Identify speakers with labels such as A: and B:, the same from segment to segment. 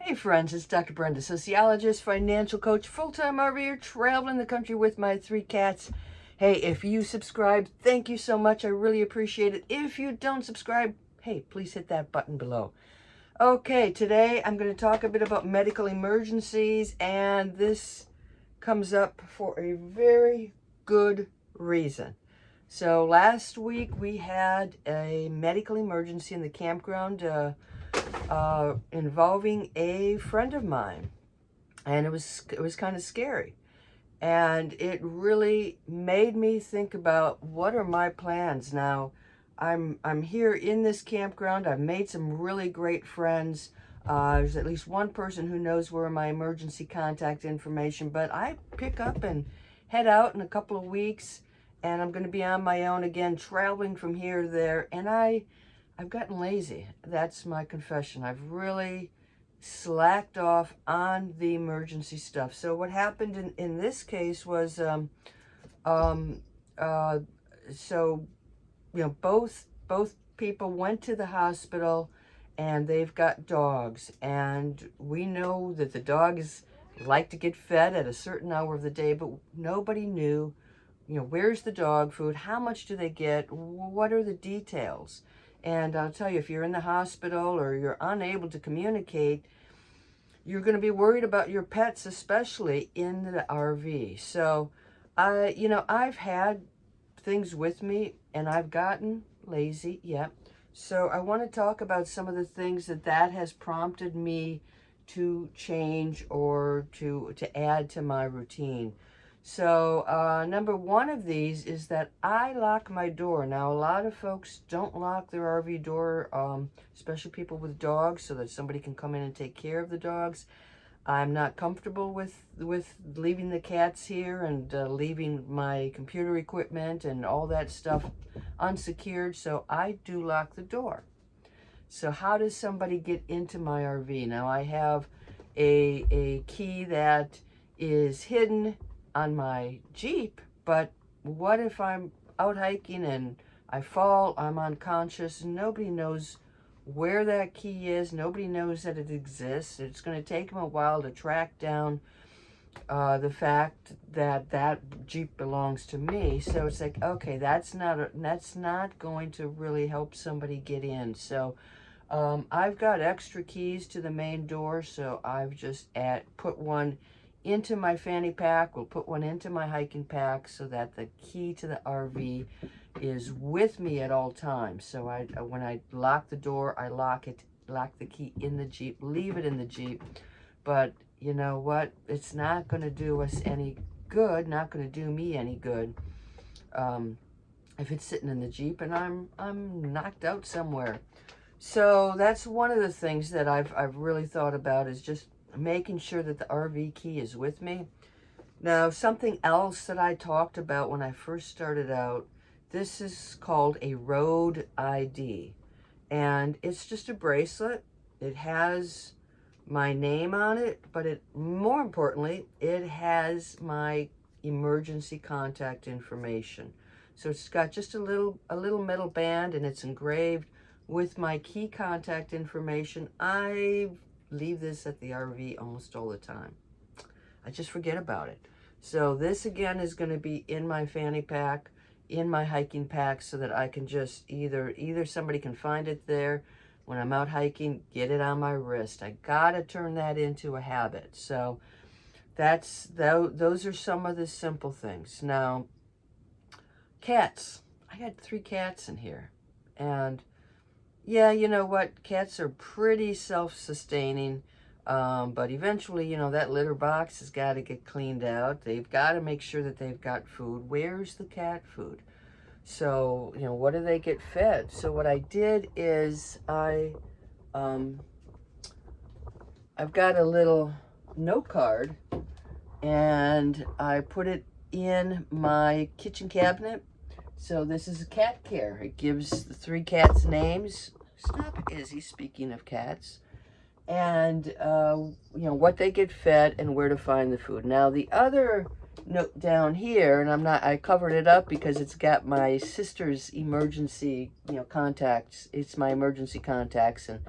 A: Hey friends, it's Dr. Brenda, sociologist, financial coach, full-time RVer, traveling the country with my 3 cats. Hey, if you subscribe, thank you so much. I really appreciate it. If you don't subscribe, hey, please hit that button below. Okay, today I'm going to talk a bit about medical emergencies, and this comes up for a very good reason. So last week we had a medical emergency in the campground involving a friend of mine, and it was kind of scary, and it really made me think about what are my plans now. I'm here in this campground. I've made some really great friends. There's at least one person who knows where my emergency contact information, but I pick up and head out in a couple of weeks, and I'm going to be on my own again, traveling from here to there, and I've gotten lazy. That's my confession. I've really slacked off on the emergency stuff. So what happened in this case was, um, uh, so, both people went to the hospital, and they've got dogs. And we know that the dogs like to get fed at a certain hour of the day, but nobody knew, where's the dog food? How much do they get? What are the details? And I'll tell you, if you're in the hospital or you're unable to communicate, you're going to be worried about your pets, especially in the RV. So, I've had things with me and I've gotten lazy. Yep. So I want to talk about some of the things that has prompted me to change or to add to my routine. So number one of these is that I lock my door. Now, a lot of folks don't lock their RV door, especially people with dogs, so that somebody can come in and take care of the dogs. I'm not comfortable with leaving the cats here and leaving my computer equipment and all that stuff unsecured, so I do lock the door. So how does somebody get into my RV? Now, I have a key that is hidden on my Jeep, but what if I'm out hiking and I fall, I'm unconscious, and nobody knows where that key is, nobody knows that it exists. It's going to take them a while to track down the fact that that Jeep belongs to me. So it's like, okay, that's not going to really help somebody get in. So I've got extra keys to the main door, so I've just put one into my fanny pack. We'll put one into my hiking pack so that the key to the RV is with me at all times. So when I lock the door, I lock the key in the Jeep, leave it in the Jeep. But you know what? It's not going to do us any good, not going to do me any good, if it's sitting in the Jeep and I'm knocked out somewhere. So that's one of the things that I've really thought about, is just making sure that the RV key is with me. Now, something else that I talked about when I first started out, this is called a road ID. And it's just a bracelet. It has my name on it, but more importantly, it has my emergency contact information. So it's got just a little metal band, and it's engraved with my key contact information. I leave this at the RV almost all the time. I just forget about it. So this again is going to be in my fanny pack, in my hiking pack, so that I can just either somebody can find it there when I'm out hiking, get it on my wrist. I gotta turn that into a habit. So those are some of the simple things. Now, cats. I got 3 cats in here, and yeah, you know what? Cats are pretty self-sustaining, but eventually, that litter box has got to get cleaned out. They've got to make sure that they've got food. Where's the cat food? So, what do they get fed? So what I did is I've got a little note card, and I put it in my kitchen cabinet. So this is a cat care. It gives the 3 cats names. Stop, Izzy, speaking of cats. And, what they get fed and where to find the food. Now, the other note down here, and I covered it up because it's got my sister's emergency, contacts. It's my emergency contacts, and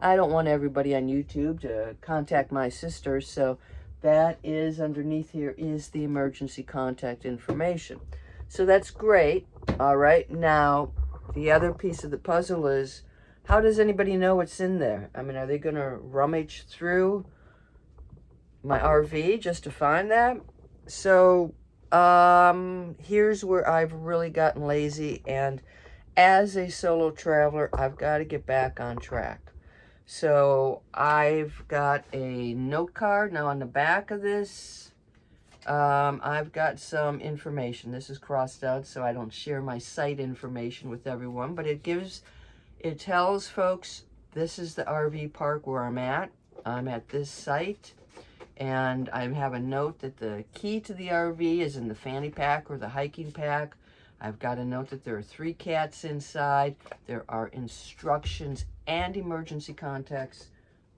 A: I don't want everybody on YouTube to contact my sister, so that is underneath here is the emergency contact information. So that's great. All right, now the other piece of the puzzle is, how does anybody know what's in there? I mean, are they going to rummage through my RV just to find that? So here's where I've really gotten lazy, and as a solo traveler, I've got to get back on track. So I've got a note card. Now on the back of this, I've got some information. This is crossed out so I don't share my site information with everyone, but it tells folks this is the RV park where I'm at. I'm at this site, and I have a note that the key to the RV is in the fanny pack or the hiking pack. I've got a note that there are 3 cats inside. There are instructions and emergency contacts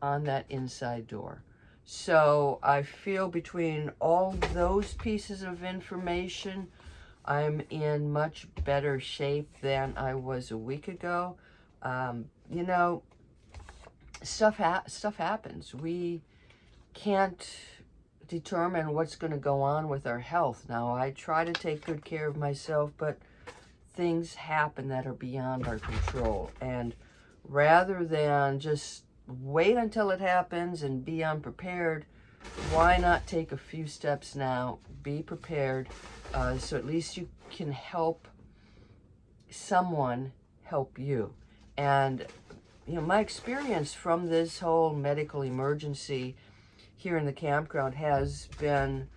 A: on that inside door. So I feel between all those pieces of information, I'm in much better shape than I was a week ago. You know, stuff happens. We can't determine what's going to go on with our health. Now, I try to take good care of myself, but things happen that are beyond our control. And rather than just wait until it happens and be unprepared, why not take a few steps now, be prepared, so at least you can help someone help you. And, you know, my experience from this whole medical emergency here in the campground has been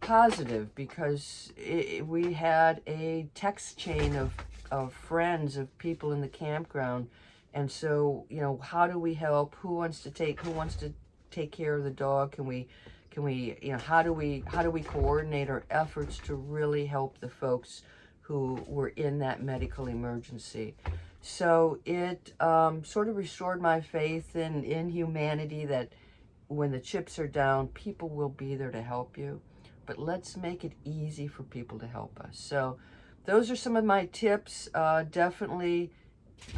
A: positive, because we had a text chain of friends, of people in the campground. And so, you know, how do we help? Who wants to take care of the dog? Can we, you know, how do we coordinate our efforts to really help the folks who were in that medical emergency? So it sort of restored my faith in humanity, that when the chips are down, people will be there to help you. But let's make it easy for people to help us. So those are some of my tips. Definitely,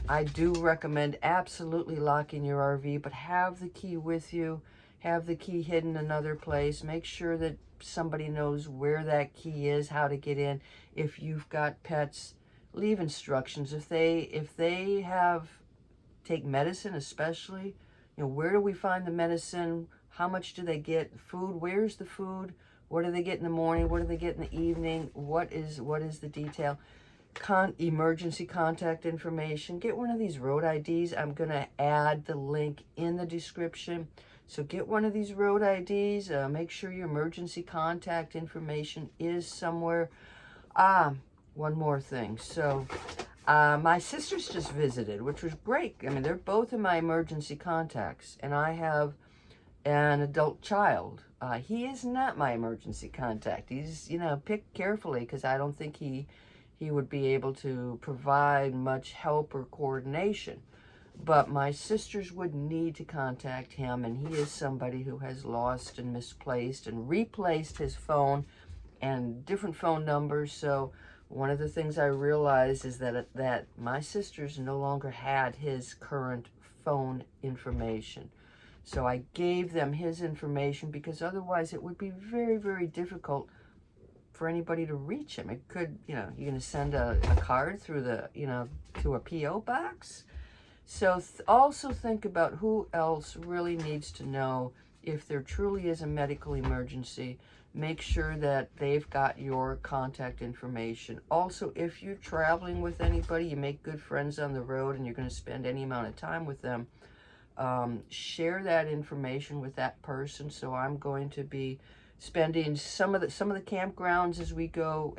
A: I do recommend absolutely locking your RV, but have the key with you. Have the key hidden another place. Make sure that somebody knows where that key is, how to get in. If you've got pets, leave instructions. If they have, take medicine especially, you know, where do we find the medicine? How much do they get? Food, where's the food? What do they get in the morning? What do they get in the evening? What is the detail? Emergency contact information. Get one of these road IDs. I'm going to add the link in the description. So get one of these road IDs. Make sure your emergency contact information is somewhere. One more thing. So my sisters just visited, which was great. I mean, they're both in my emergency contacts, and I have an adult child. He is not my emergency contact. He's, you know, picked carefully, because I don't think he would be able to provide much help or coordination. But my sisters would need to contact him, and he is somebody who has lost and misplaced and replaced his phone and different phone numbers. So one of the things I realized is that my sisters no longer had his current phone information. So I gave them his information, because otherwise it would be very, very difficult for anybody to reach him. It could, you know, you're going to send a card through the, you know, to a P.O. box. So also think about who else really needs to know if there truly is a medical emergency. Make sure that they've got your contact information. Also, if you're traveling with anybody, you make good friends on the road and you're going to spend any amount of time with them, share that information with that person. So I'm going to be spending some of the campgrounds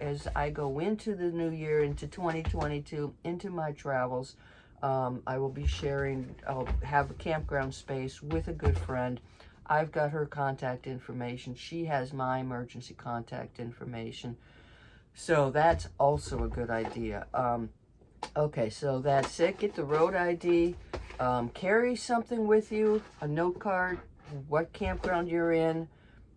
A: as I go into the new year, into 2022, into my travels. I will be sharing, I'll have a campground space with a good friend. I've got her contact information. She has my emergency contact information. So that's also a good idea. Okay, so that's it. Get the road ID. Carry something with you, a note card, what campground you're in,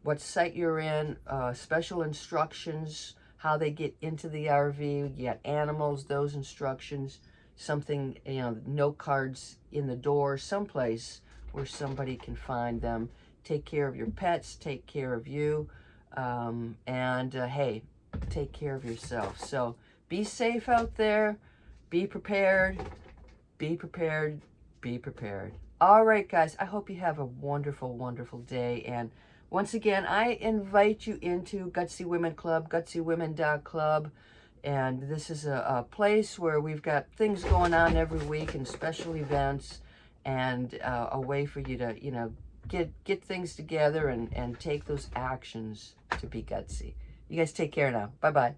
A: what site you're in, special instructions, how they get into the RV. You got animals, those instructions. something, note cards in the door, someplace where somebody can find them. Take care of your pets, take care of you, and hey, take care of yourself. So be safe out there, be prepared, be prepared, be prepared. All right, guys, I hope you have a wonderful, wonderful day. And once again, I invite you into Gutsy Women Club, gutsywomen.club. And this is a place where we've got things going on every week and special events, and a way for you to, get things together and take those actions to be gutsy. You guys take care now. Bye-bye.